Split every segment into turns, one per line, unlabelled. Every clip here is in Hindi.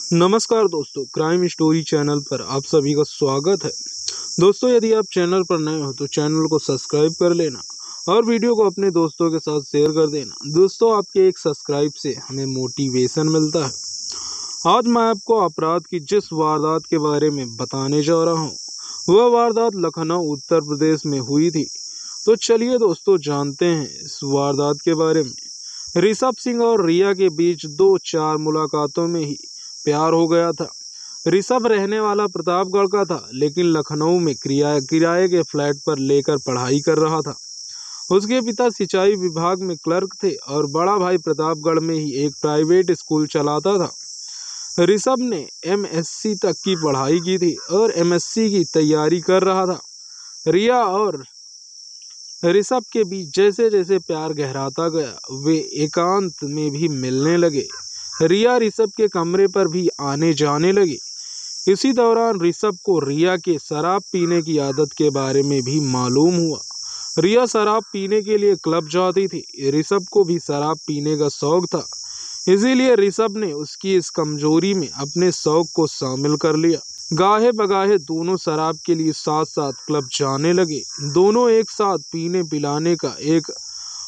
नमस्कार दोस्तों, क्राइम स्टोरी चैनल पर आप सभी का स्वागत है। दोस्तों, यदि आप चैनल पर नए हो तो चैनल को सब्सक्राइब कर लेना और वीडियो को अपने दोस्तों के साथ शेयर कर देना। दोस्तों, आपके एक सब्सक्राइब से हमें मोटिवेशन मिलता है। आज मैं आपको अपराध की जिस वारदात के बारे में बताने जा रहा हूँ, वह वारदात लखनऊ उत्तर प्रदेश में हुई थी। तो चलिए दोस्तों, जानते हैं इस वारदात के बारे में। ऋषभ सिंह और रिया के बीच 2-4 मुलाकातों में ही प्यार हो गया था। ऋषभ रहने वाला प्रतापगढ़ का था, लेकिन लखनऊ में किराए के फ्लैट पर लेकर पढ़ाई कर रहा था। उसके पिता सिंचाई विभाग में क्लर्क थे और बड़ा भाई प्रतापगढ़ में ही एक प्राइवेट स्कूल चलाता था। ऋषभ ने एमएससी तक की पढ़ाई की थी और एमएससी की तैयारी कर रहा था। रिया और ऋषभ के बीच जैसे जैसे प्यार गहराता गया, वे एकांत में भी मिलने लगे। रिया ऋषभ के कमरे पर भी आने जाने लगी। इसी दौरान ऋषभ को रिया के शराब पीने की आदत के बारे में भी मालूम हुआ। रिया शराब पीने के लिए क्लब जाती थी। ऋषभ को भी शराब पीने का शौक था, इसीलिए ऋषभ ने उसकी इस कमजोरी में अपने शौक को शामिल कर लिया। गाहे बगाहे दोनों शराब के लिए साथ साथ क्लब जाने लगे। दोनों एक साथ पीने पिलाने का एक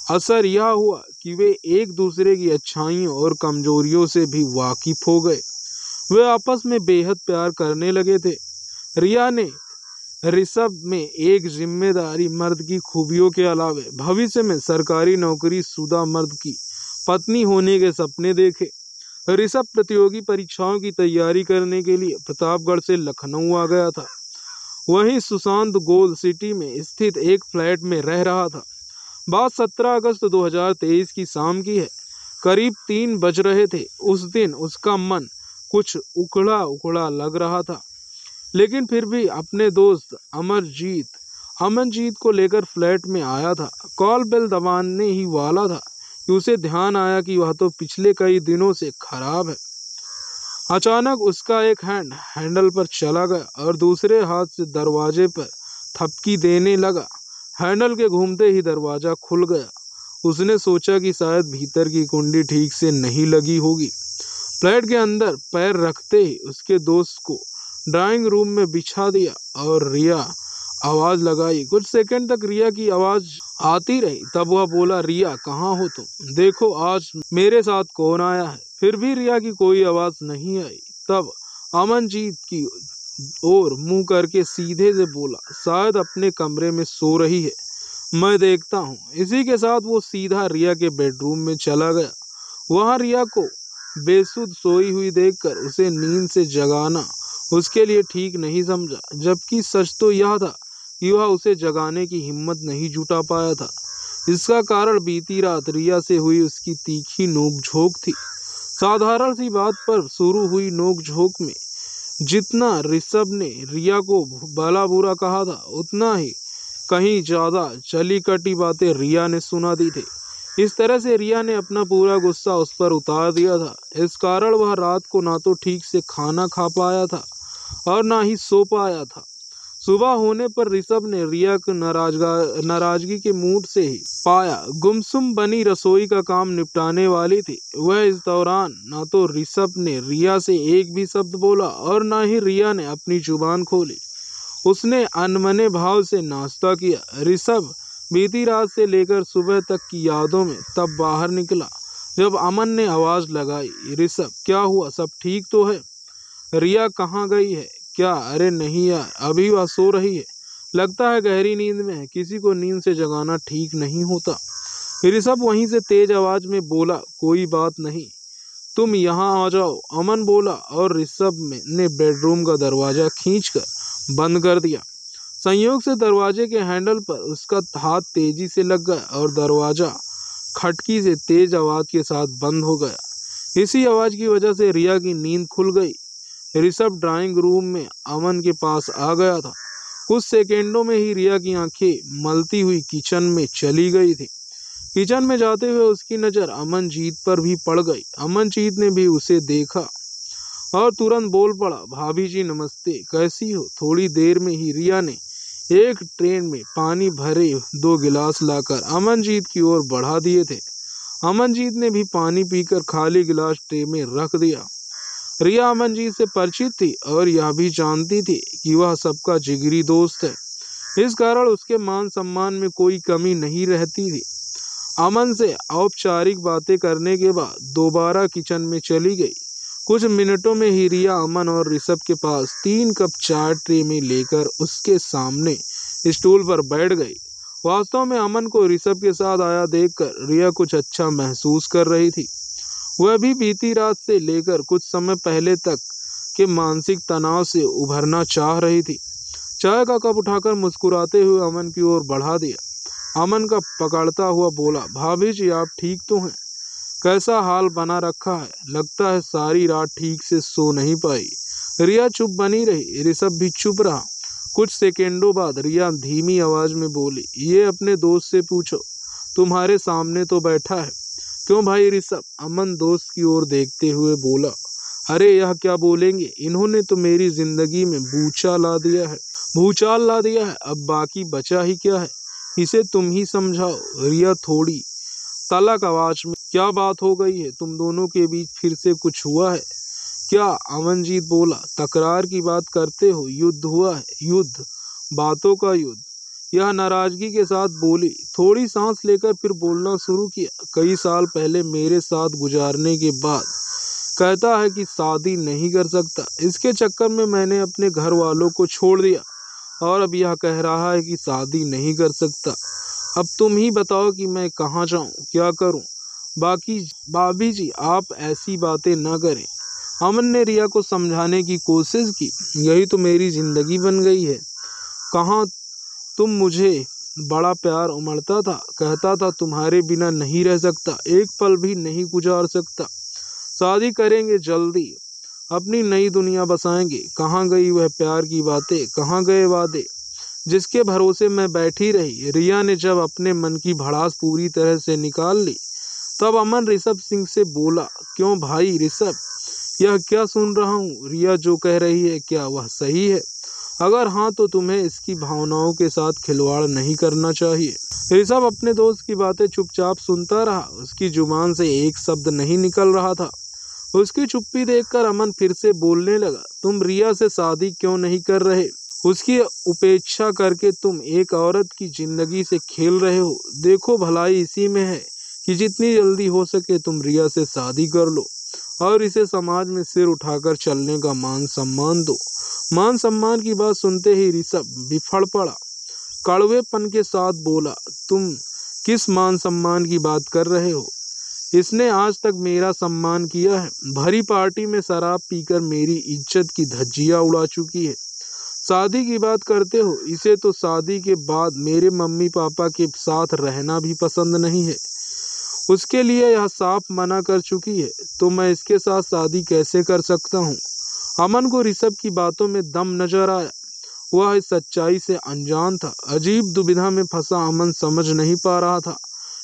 असर यह हुआ कि वे एक दूसरे की अच्छाइयों और कमजोरियों से भी वाकिफ हो गए। वे आपस में बेहद प्यार करने लगे थे। रिया ने ऋषभ में एक जिम्मेदारी मर्द की खूबियों के अलावे भविष्य में सरकारी नौकरी शुदा मर्द की पत्नी होने के सपने देखे। ऋषभ प्रतियोगी परीक्षाओं की तैयारी करने के लिए प्रतापगढ़ से लखनऊ आ गया था। वहीं सुशांत गोल्ड सिटी में स्थित एक फ्लैट में रह रहा था। बात 17 अगस्त 2023 की शाम की है। करीब 3 बज रहे थे। उस दिन उसका मन कुछ उखड़ा उखड़ा लग रहा था, लेकिन फिर भी अपने दोस्त अमनजीत को लेकर फ्लैट में आया था। कॉल बेल दबाने ही वाला था कि उसे ध्यान आया कि वह तो पिछले कई दिनों से खराब है। अचानक उसका एक हैंडल पर चला गया और दूसरे हाथ से दरवाजे पर थपकी देने लगा। हैंडल के घूमते ही दरवाजा खुल गया। उसने सोचा कि शायद भीतर की कुंडी ठीक से नहीं लगी होगी। फ्लैट के अंदर पैर रखते ही उसके दोस्त को ड्राइंग रूम में बिछा दिया और रिया आवाज लगाई। कुछ सेकंड तक रिया की आवाज आती रही, तब वह बोला, रिया कहाँ हो तुम? देखो आज मेरे साथ कौन आया है। फिर भी रिया की कोई आवाज नहीं आई। तब अमनजीत की और मुंह करके सीधे से बोला, शायद अपने कमरे में सो रही है, मैं देखता हूँ। इसी के साथ वो सीधा रिया के बेडरूम में चला गया। वहां रिया को बेसुध सोई हुई देखकर उसे नींद से जगाना उसके लिए ठीक नहीं समझा, जबकि सच तो यह था कि वह उसे जगाने की हिम्मत नहीं जुटा पाया था। इसका कारण बीती रात रिया से हुई उसकी तीखी नोकझोंक थी। साधारण सी बात पर शुरू हुई नोकझोंक में जितना ऋषभ ने रिया को भला बुरा कहा था, उतना ही कहीं ज्यादा चली कटी बातें रिया ने सुना दी थी। इस तरह से रिया ने अपना पूरा गुस्सा उस पर उतार दिया था। इस कारण वह रात को ना तो ठीक से खाना खा पाया था और ना ही सो पाया था। सुबह होने पर ऋषभ ने रिया को नाराजगी के मूड से ही पाया। गुमसुम बनी रसोई का काम निपटाने वाली थी वह। इस दौरान ना तो ऋषभ ने रिया से एक भी शब्द बोला और ना ही रिया ने अपनी जुबान खोली। उसने अनमने भाव से नाश्ता किया। ऋषभ बीती रात से लेकर सुबह तक की यादों में तब बाहर निकला जब अमन ने आवाज लगाई, ऋषभ क्या हुआ, सब ठीक तो है? रिया कहाँ गई है क्या? अरे नहीं यार, अभी वह सो रही है, लगता है गहरी नींद में है। किसी को नींद से जगाना ठीक नहीं होता। ऋषभ वहीं से तेज आवाज में बोला, कोई बात नहीं, तुम यहाँ आ जाओ। अमन बोला और ऋषभ ने बेडरूम का दरवाजा खींचकर बंद कर दिया। संयोग से दरवाजे के हैंडल पर उसका हाथ तेजी से लग गया और दरवाजा खटकी से तेज आवाज के साथ बंद हो गया। इसी आवाज की वजह से रिया की नींद खुल गई। ऋषभ ड्राइंग रूम में अमन के पास आ गया था। कुछ सेकेंडों में ही रिया की आंखें मलती हुई किचन में चली गई थी। किचन में जाते हुए उसकी नजर अमनजीत पर भी पड़ गई। अमनजीत ने भी उसे देखा और तुरंत बोल पड़ा, भाभी जी नमस्ते, कैसी हो? थोड़ी देर में ही रिया ने एक ट्रे में पानी भरे 2 गिलास लाकर अमनजीत की ओर बढ़ा दिए थे। अमनजीत ने भी पानी पीकर खाली गिलास ट्रे में रख दिया। रिया अमनजीत से परिचित थी और यह भी जानती थी कि वह सबका जिगरी दोस्त है। इस कारण उसके मान सम्मान में कोई कमी नहीं रहती थी। अमन से औपचारिक बातें करने के बाद दोबारा किचन में चली गई। कुछ मिनटों में ही रिया अमन और ऋषभ के पास 3 कप चाय ट्रे में लेकर उसके सामने स्टूल पर बैठ गई। वास्तव में अमन को ऋषभ के साथ आया देखकर रिया कुछ अच्छा महसूस कर रही थी। वह भी बीती रात से लेकर कुछ समय पहले तक के मानसिक तनाव से उभरना चाह रही थी। चाय का कप उठाकर मुस्कुराते हुए अमन की ओर बढ़ा दिया। अमन का पकड़ता हुआ बोला, भाभी जी आप ठीक तो हैं? कैसा हाल बना रखा है? लगता है सारी रात ठीक से सो नहीं पाई। रिया चुप बनी रही, ऋषभ भी चुप रहा। कुछ सेकेंडों बाद रिया धीमी आवाज में बोली, ये अपने दोस्त से पूछो, तुम्हारे सामने तो बैठा है। क्यों भाई ऋषभ? अमन दोस्त की ओर देखते हुए बोला। अरे यह क्या बोलेंगे, इन्होंने तो मेरी जिंदगी में भूचाल ला दिया है। अब बाकी बचा ही क्या है, इसे तुम ही समझाओ। रिया थोड़ी तलक आवाज में, क्या बात हो गई है? तुम दोनों के बीच फिर से कुछ हुआ है क्या? अमनजीत बोला, तकरार की बात करते हो? युद्ध हुआ है? युद्ध? बातों का युद्ध? यह नाराजगी के साथ बोली। थोड़ी सांस लेकर फिर बोलना शुरू किया। कई साल पहले मेरे साथ गुजारने के बाद कहता है कि शादी नहीं कर सकता। इसके चक्कर में मैंने अपने घर वालों को छोड़ दिया और अब यह कह रहा है कि शादी नहीं कर सकता। अब तुम ही बताओ कि मैं कहाँ जाऊँ, क्या करूँ? बाकी भाभी जी आप ऐसी बातें न करें। अमन ने रिया को समझाने की कोशिश की। यही तो मेरी जिंदगी बन गई है। कहाँ तुम मुझे बड़ा प्यार उमड़ता था, कहता था तुम्हारे बिना नहीं रह सकता, एक पल भी नहीं गुजार सकता। शादी करेंगे जल्दी, अपनी नई दुनिया बसाएंगे। कहाँ गई वह प्यार की बातें, कहाँ गए वादे जिसके भरोसे मैं बैठी रही? रिया ने जब अपने मन की भड़ास पूरी तरह से निकाल ली तब अमन ऋषभ सिंह से बोला, क्यों भाई ऋषभ, यह क्या सुन रहा हूँ? रिया जो कह रही है क्या वह सही है? अगर हाँ तो तुम्हें इसकी भावनाओं के साथ खिलवाड़ नहीं करना चाहिए। ऋषभ अपने दोस्त की बातें चुपचाप सुनता रहा। उसकी जुबान से एक शब्द नहीं निकल रहा था। उसकी चुप्पी देखकर अमन फिर से बोलने लगा, तुम रिया से शादी क्यों नहीं कर रहे? उसकी उपेक्षा करके तुम एक औरत की जिंदगी से खेल रहे हो। देखो भलाई इसी में है कि जितनी जल्दी हो सके तुम रिया से शादी कर लो और इसे समाज में सिर उठाकर चलने का मान सम्मान दो। मान सम्मान की बात सुनते ही ऋषभ बिफड़ पड़ा। कड़वेपन के साथ बोला, तुम किस मान सम्मान की बात कर रहे हो? इसने आज तक मेरा सम्मान किया है। भरी पार्टी में शराब पीकर मेरी इज्जत की धज्जियां उड़ा चुकी है। शादी की बात करते हो, इसे तो शादी के बाद मेरे मम्मी पापा के साथ रहना भी पसंद नहीं है। उसके लिए यह साफ मना कर चुकी है, तो मैं इसके साथ शादी कैसे कर सकता हूँ? अमन को ऋषभ की बातों में दम नजर आया। वह इस सच्चाई से अनजान था। अजीब दुविधा में फंसा अमन समझ नहीं पा रहा था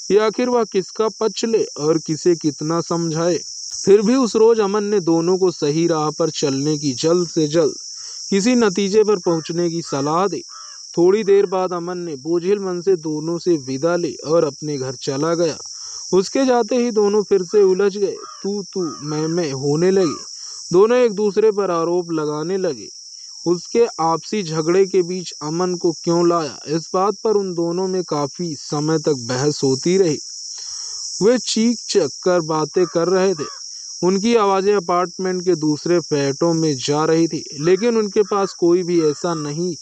कि आखिर वह किसका पक्ष ले और किसे कितना समझाए। फिर भी उस रोज अमन ने दोनों को सही राह पर चलने की, जल्द से जल्द किसी नतीजे पर पहुंचने की सलाह दी। थोड़ी देर बाद अमन ने बोझिल मन से दोनों से विदा ली और अपने घर चला गया। उसके जाते ही दोनों फिर से उलझ गए। तू मैं होने लगी। दोनों एक दूसरे पर आरोप लगाने लगे। उसके आपसी झगड़े के बीच अमन को क्यों लाया, इस बात पर उन दोनों में काफी समय तक बहस होती रही। वे चीख चक कर बातें कर रहे थे। उनकी आवाजें अपार्टमेंट के दूसरे फ्लैटों में जा रही थी, लेकिन उनके पास कोई भी ऐसा नहीं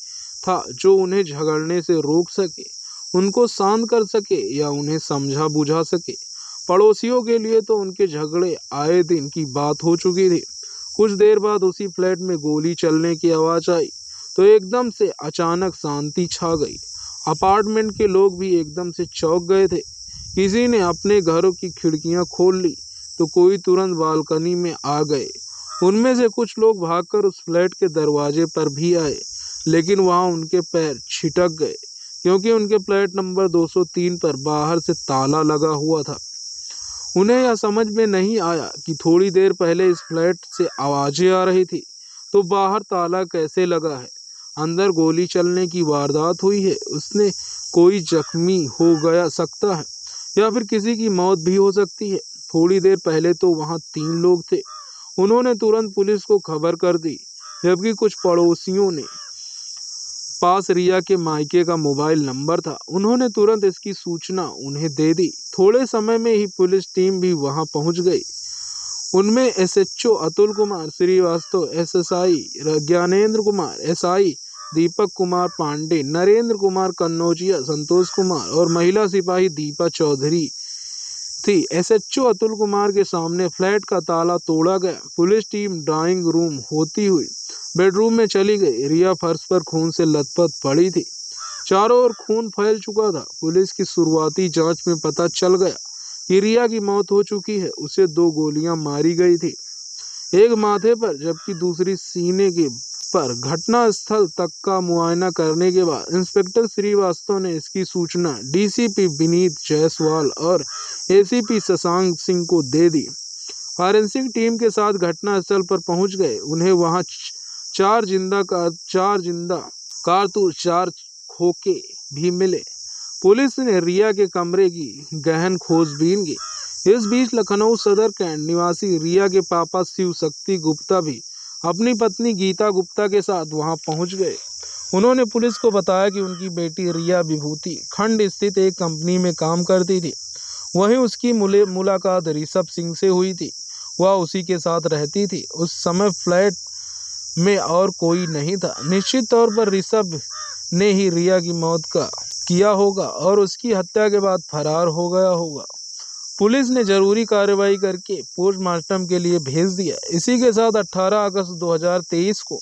था जो उन्हें झगड़ने से रोक सके, उनको शांत कर सके या उन्हें समझा बुझा सके। पड़ोसियों के लिए तो उनके झगड़े आए दिन की बात हो चुकी थी। कुछ देर बाद उसी फ्लैट में गोली चलने की आवाज आई तो एकदम से अचानक शांति छा गई। अपार्टमेंट के लोग भी एकदम से चौंक गए थे। किसी ने अपने घरों की खिड़कियां खोल ली तो कोई तुरंत बालकनी में आ गए। उनमें से कुछ लोग भागकर उस फ्लैट के दरवाजे पर भी आए, लेकिन वहां उनके पैर छिटक गए क्योंकि उनके फ्लैट नंबर 203 पर बाहर से ताला लगा हुआ था। उन्हें यह समझ में नहीं आया कि थोड़ी देर पहले इस फ्लैट से आवाजें आ रही थी तो बाहर ताला कैसे लगा है। अंदर गोली चलने की वारदात हुई है, उसने कोई जख्मी हो गया सकता है या फिर किसी की मौत भी हो सकती है। थोड़ी देर पहले तो वहां 3 लोग थे, उन्होंने तुरंत पुलिस को खबर कर दी, जबकि कुछ पड़ोसियों ने पास रिया के मायके का मोबाइल नंबर था। उन्होंने तुरंत इसकी सूचना उन्हें दे दी। थोड़े समय में ही पुलिस टीम भी वहां पहुंच गई। उनमें SHO Atul Kumar Srivastava, SSI Gyanendra Kumar, SI Deepak Kumar Pandey, Narendra Kumar Kanaujia, Santosh Kumar और महिला सिपाही दीपा चौधरी थी। एसएचओ अतुल कुमार के सामने फ्लैट का ताला तोड़ा गया। पुलिस टीम ड्राइंग रूम होती हुई बेडरूम में चली गई। रिया फर्श पर खून से लथपथ पड़ी थी। चारों ओर खून फैल चुका था। पुलिस की शुरुआती जांच में पता चल गया कि रिया की मौत हो चुकी है। उसे 2 गोलियां मारी गई थी, एक माथे पर जबकि दूसरी सीने के पर। घटनास्थल तक का मुआयना करने के बाद इंस्पेक्टर श्रीवास्तव ने इसकी सूचना डीसीपी विनीत जायसवाल और एसीपी शशांक सिंह को दे दी। फॉरेंसिक टीम के साथ घटनास्थल पर पहुंच गए। उन्हें वहां 4 जिंदा कारतूस, 4 खोखे भी मिले। पुलिस ने रिया के कमरे की गहन खोजबीन की। इस बीच लखनऊ सदर कैंट निवासी रिया के पापा शिव शक्ति गुप्ता भी अपनी पत्नी गीता गुप्ता के साथ वहां पहुंच गए। उन्होंने पुलिस को बताया कि उनकी बेटी रिया विभूति खंड स्थित एक कंपनी में काम करती थी। वहीं उसकी मुलाकात ऋषभ सिंह से हुई थी। वह उसी के साथ रहती थी। उस समय फ्लैट में और कोई नहीं था। निश्चित तौर पर ऋषभ ने ही रिया की मौत का किया होगा और उसकी हत्या के बाद फरार हो गया होगा। पुलिस ने जरूरी कार्रवाई करके पोस्टमार्टम के लिए भेज दिया। इसी के साथ 18 अगस्त 2023 को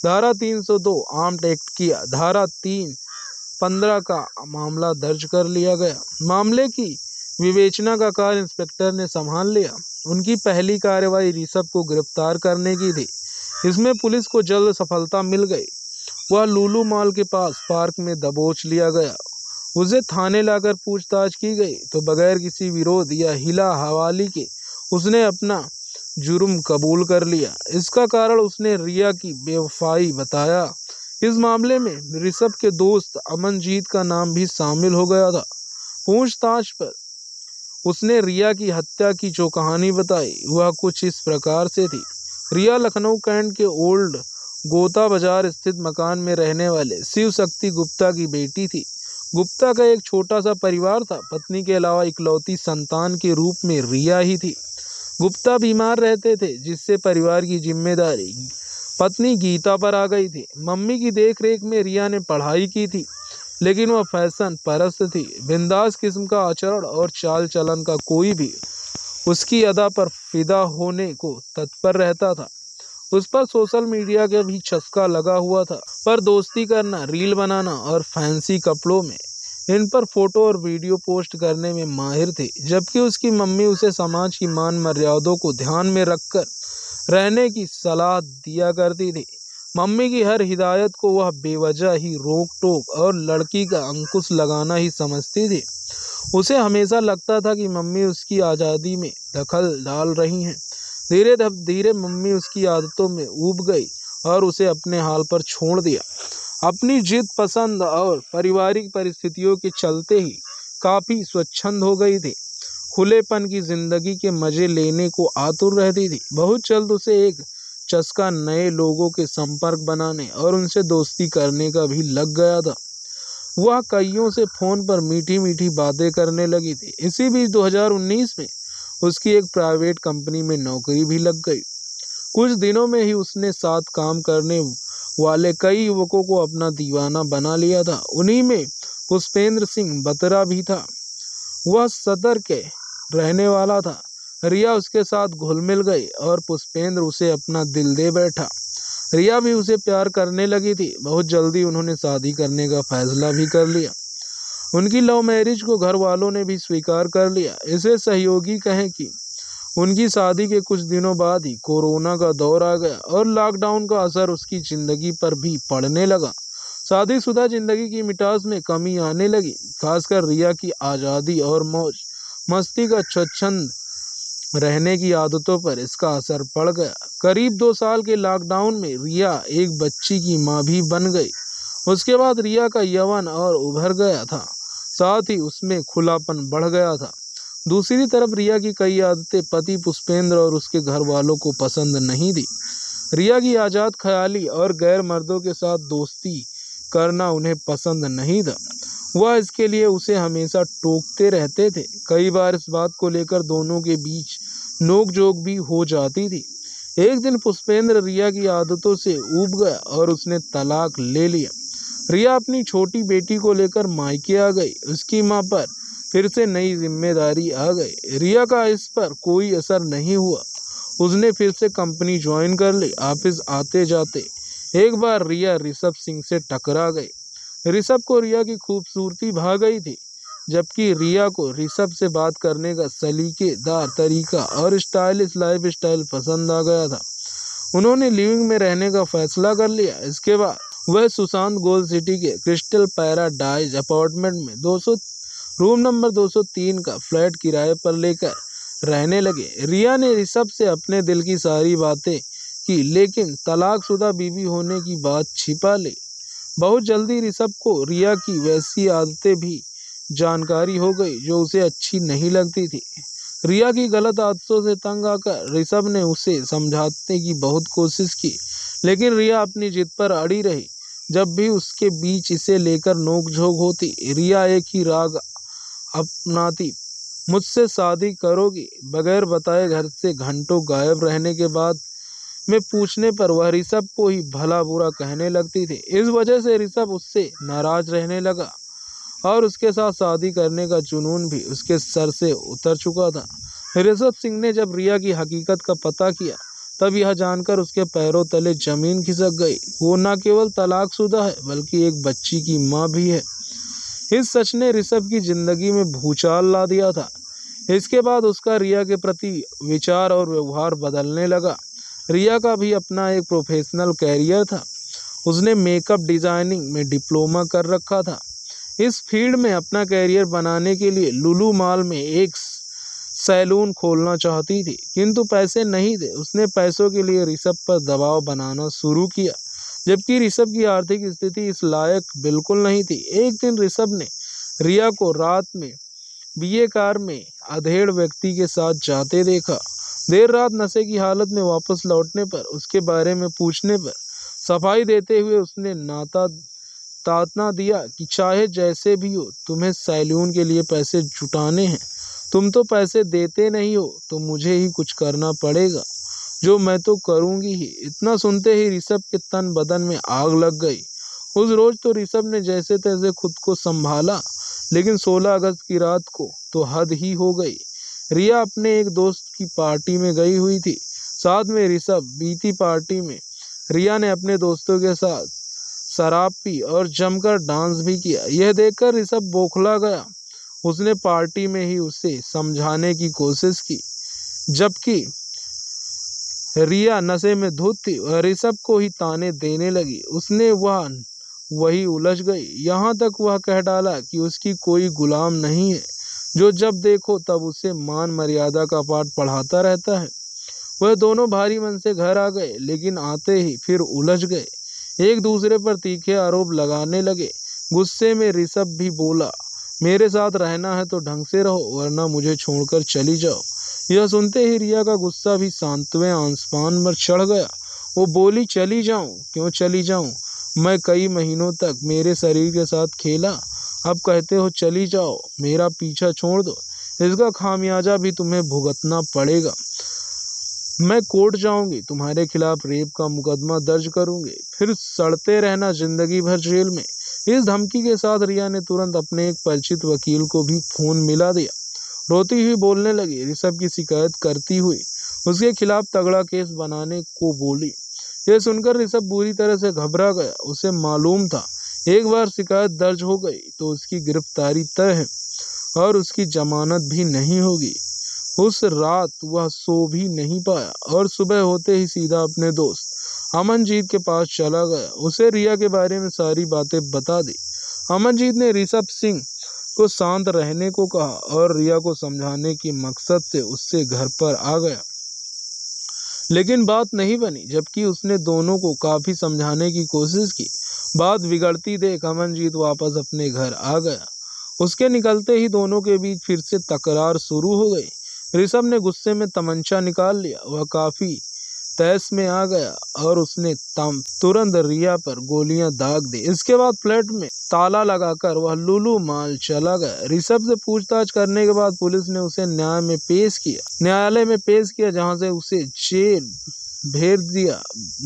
धारा 302 आर्म्ड एक्ट किया धारा 315 का मामला दर्ज कर लिया गया। मामले की विवेचना का कार्य इंस्पेक्टर ने संभाल लिया। उनकी पहली कार्रवाई ऋषभ को गिरफ्तार करने की थी। इसमें पुलिस को जल्द सफलता मिल गई। वह लुलु मॉल के पास पार्क में दबोच लिया गया। उसे थाने लाकर पूछताछ की गई तो बगैर किसी विरोध या हिला हवाली के उसने अपना जुर्म कबूल कर लिया। इसका कारण उसने रिया की बेवफाई बताया। इस मामले में ऋषभ के दोस्त अमनजीत का नाम भी शामिल हो गया था। पूछताछ पर उसने रिया की हत्या की जो कहानी बताई वह कुछ इस प्रकार से थी। रिया लखनऊ कैंट के ओल्ड गोता बाजार स्थित मकान में रहने वाले शिव शक्ति गुप्ता की बेटी थी। गुप्ता का एक छोटा सा परिवार था। पत्नी के अलावा इकलौती संतान के रूप में रिया ही थी। गुप्ता बीमार रहते थे, जिससे परिवार की जिम्मेदारी पत्नी गीता पर आ गई थी। मम्मी की देखरेख में रिया ने पढ़ाई की थी, लेकिन वह फैशन परस्त थी। बिंदास किस्म का आचरण और चाल चलन का कोई भी उसकी अदा पर फिदा होने को तत्पर रहता था। उस पर सोशल मीडिया का भी चस्का लगा हुआ था, पर दोस्ती करना, रील बनाना और फैंसी कपड़ों में इन पर फोटो और वीडियो पोस्ट करने में माहिर थी। जबकि उसकी मम्मी उसे समाज की मान मर्यादाओं को ध्यान में रखकर रहने की सलाह दिया करती थी। मम्मी की हर हिदायत को वह बेवजह ही रोक टोक और लड़की का अंकुश लगाना ही समझती थी। उसे हमेशा लगता था कि मम्मी उसकी आज़ादी में दखल डाल रही हैं। धीरे धीरे मम्मी उसकी आदतों में ऊब गई और उसे अपने हाल पर छोड़ दिया। अपनी जिद, पसंद और पारिवारिक परिस्थितियों के चलते ही काफ़ी स्वच्छंद हो गई थी। खुलेपन की जिंदगी के मजे लेने को आतुर रहती थी। बहुत जल्द उसे एक चस्का नए लोगों के संपर्क बनाने और उनसे दोस्ती करने का भी लग गया था। वह कईयों से फोन पर मीठी मीठी बातें करने लगी थी। इसी बीच 2019 में उसकी एक प्राइवेट कंपनी में नौकरी भी लग गई। कुछ दिनों में ही उसने साथ काम करने वाले कई युवकों को अपना दीवाना बना लिया था। उन्हीं में पुष्पेंद्र सिंह बत्रा भी था। वह सदर के रहने वाला था। रिया उसके साथ घुल मिल गई और पुष्पेंद्र उसे अपना दिल दे बैठा। रिया भी उसे प्यार करने लगी थी। बहुत जल्दी उन्होंने शादी करने का फैसला भी कर लिया। उनकी लव मैरिज को घर वालों ने भी स्वीकार कर लिया। इसे सहयोगी कहें कि उनकी शादी के कुछ दिनों बाद ही कोरोना का दौर आ गया और लॉकडाउन का असर उसकी जिंदगी पर भी पड़ने लगा। शादीशुदा जिंदगी की मिठास में कमी आने लगी। खासकर रिया की आज़ादी और मौज मस्ती का स्वच्छंद रहने की आदतों पर इसका असर पड़ गया। करीब 2 साल के लॉकडाउन में रिया एक बच्ची की मां भी बन गई। उसके बाद रिया का यौवन और उभर गया था, साथ ही उसमें खुलापन बढ़ गया था। दूसरी तरफ रिया की कई आदतें पति पुष्पेंद्र और उसके घर वालों को पसंद नहीं थी। रिया की आजाद ख्याली और गैर मर्दों के साथ दोस्ती करना उन्हें पसंद नहीं था। वह इसके लिए उसे हमेशा टोकते रहते थे। कई बार इस बात को लेकर दोनों के बीच नोकझोंक भी हो जाती थी। एक दिन पुष्पेंद्र रिया की आदतों से ऊब गया और उसने तलाक ले लिया। रिया अपनी छोटी बेटी को लेकर मायके आ गई। उसकी मां पर फिर से नई जिम्मेदारी आ गई। रिया का इस पर कोई असर नहीं हुआ। उसने फिर से कंपनी ज्वाइन कर ली। ऑफिस आते जाते एक बार रिया ऋषभ सिंह से टकरा गई। ऋषभ को रिया की खूबसूरती भा गई थी, जबकि रिया को ऋषभ से बात करने का सलीकेदार तरीका और स्टाइलिश लाइफ स्टाइल पसंद आ गया था। उन्होंने लिविंग में रहने का फैसला कर लिया। इसके बाद वह सुशांत गोल्ड सिटी के क्रिस्टल पैराडाइज अपार्टमेंट में 200 रूम नंबर 203 का फ्लैट किराए पर लेकर रहने लगे। रिया ने ऋषभ से अपने दिल की सारी बातें की, लेकिन तलाकशुदा बीवी होने की बात छिपा ली। बहुत जल्दी ऋषभ को रिया की वैसी आदतें भी जानकारी हो गई जो उसे अच्छी नहीं लगती थी। रिया की गलत आदतों से तंग आकर ऋषभ ने उसे समझाने की बहुत कोशिश की, लेकिन रिया अपनी जिद पर अड़ी रही। जब भी उसके बीच इसे लेकर नोकझोंक होती, रिया एक ही राग अपनाती, मुझसे शादी करोगी। बगैर बताए घर से घंटों गायब रहने के बाद में पूछने पर वह ऋषभ को ही भला बुरा कहने लगती थी। इस वजह से ऋषभ उससे नाराज रहने लगा और उसके साथ शादी करने का जुनून भी उसके सर से उतर चुका था। ऋषभ सिंह ने जब रिया की हकीकत का पता किया, तब यह जानकर उसके पैरों तले जमीन खिसक गई। वो न केवल तलाकशुदा है, बल्कि एक बच्ची की माँ भी है। इस सच ने ऋषभ की जिंदगी में भूचाल ला दिया था। इसके बाद उसका रिया के प्रति विचार और व्यवहार बदलने लगा। रिया का भी अपना एक प्रोफेशनल कैरियर था। उसने मेकअप डिजाइनिंग में डिप्लोमा कर रखा था। इस फील्ड में अपना कैरियर बनाने के लिए लुलु मॉल में एक सैलून खोलना चाहती थी, किंतु पैसे नहीं थे। उसने पैसों के लिए ऋषभ पर दबाव बनाना शुरू किया, जबकि ऋषभ की आर्थिक स्थिति इस लायक बिल्कुल नहीं थी। एक दिन ऋषभ ने रिया को रात में बीए कार में अधेड़ व्यक्ति के साथ जाते देखा। देर रात नशे की हालत में वापस लौटने पर उसके बारे में पूछने पर सफाई देते हुए उसने तातना दिया कि चाहे जैसे भी हो, तुम्हें सैलून के लिए पैसे जुटाने हैं। तुम तो पैसे देते नहीं हो, तो मुझे ही कुछ करना पड़ेगा, जो मैं तो करूंगी ही। इतना सुनते ही ऋषभ के तन बदन में आग लग गई। उस रोज तो ऋषभ ने जैसे तैसे खुद को संभाला, लेकिन 16 अगस्त की रात को तो हद ही हो गई। रिया अपने एक दोस्त की पार्टी में गई हुई थी, साथ में ऋषभ। बीती पार्टी में रिया ने अपने दोस्तों के साथ शराब पी और जमकर डांस भी किया। यह देखकर ऋषभ बौखला गया। उसने पार्टी में ही उसे समझाने की कोशिश की, जबकि रिया नशे में धुत थी। वह ऋषभ को ही ताने देने लगी। उसने वही उलझ गई। यहाँ तक वह कह डाला कि उसकी कोई गुलाम नहीं है, जो जब देखो तब उसे मान मर्यादा का पाठ पढ़ाता रहता है। वह दोनों भारी मन से घर आ गए, लेकिन आते ही फिर उलझ गए। एक दूसरे पर तीखे आरोप लगाने लगे। गुस्से में ऋषभ भी बोला, मेरे साथ रहना है तो ढंग से रहो, वरना मुझे छोड़कर चली जाओ। यह सुनते ही रिया का गुस्सा भी 7वें आसमान पर चढ़ गया। वो बोली, चली जाऊं? क्यों चली जाऊं? मैं कई महीनों तक मेरे शरीर के साथ खेला, अब कहते हो चली जाओ, मेरा पीछा छोड़ दो। इसका खामियाजा भी तुम्हें भुगतना पड़ेगा। मैं कोर्ट जाऊंगी, तुम्हारे खिलाफ रेप का मुकदमा दर्ज करूंगी, फिर सड़ते रहना जिंदगी भर जेल में। इस धमकी के साथ रिया ने तुरंत अपने एक परिचित वकील को भी फोन मिला दिया। रोती हुई बोलने लगी, ऋषभ की शिकायत करती हुई उसके खिलाफ तगड़ा केस बनाने को बोली। यह सुनकर ऋषभ बुरी तरह से घबरा गया। उसे मालूम था एक बार शिकायत दर्ज हो गई तो उसकी गिरफ्तारी तय है और उसकी जमानत भी नहीं होगी। उस रात वह सो भी नहीं पाया और सुबह होते ही सीधा अपने दोस्त अमनजीत के पास चला गया। उसे रिया के बारे में सारी बातें बता दी। अमनजीत ने ऋषभ सिंह को शांत रहने को कहा और रिया को समझाने के मकसद से उससे घर पर आ गया, लेकिन बात नहीं बनी। जबकि उसने दोनों को काफी समझाने की कोशिश की, बात बिगड़ती देख अमनजीत वापस अपने घर आ गया। उसके निकलते ही दोनों के बीच फिर से तकरार शुरू हो गई। ऋषभ ने गुस्से में तमंचा निकाल लिया। वह काफी तहस में आ गया और उसने तुरंत रिया पर गोलियां दाग दी। इसके बाद फ्लैट में ताला लगाकर वह लुलु मॉल चला गया। ऋषभ से पूछताछ करने के बाद पुलिस ने उसे न्यायालय में पेश किया, जहां से उसे जेल भेज दिया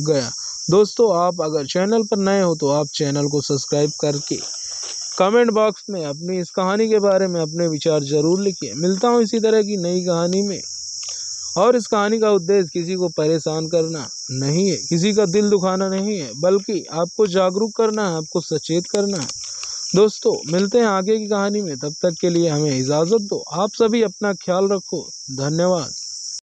गया। दोस्तों, आप अगर चैनल पर नए हो तो आप चैनल को सब्सक्राइब करके कमेंट बॉक्स में अपनी इस कहानी के बारे में अपने विचार जरूर लिखिए। मिलता हूँ इसी तरह की नई कहानी में। और इस कहानी का उद्देश्य किसी को परेशान करना नहीं है, किसी का दिल दुखाना नहीं है, बल्कि आपको जागरूक करना है, आपको सचेत करना है। दोस्तों, मिलते हैं आगे की कहानी में। तब तक के लिए हमें इजाज़त दो। आप सभी अपना ख्याल रखो। धन्यवाद।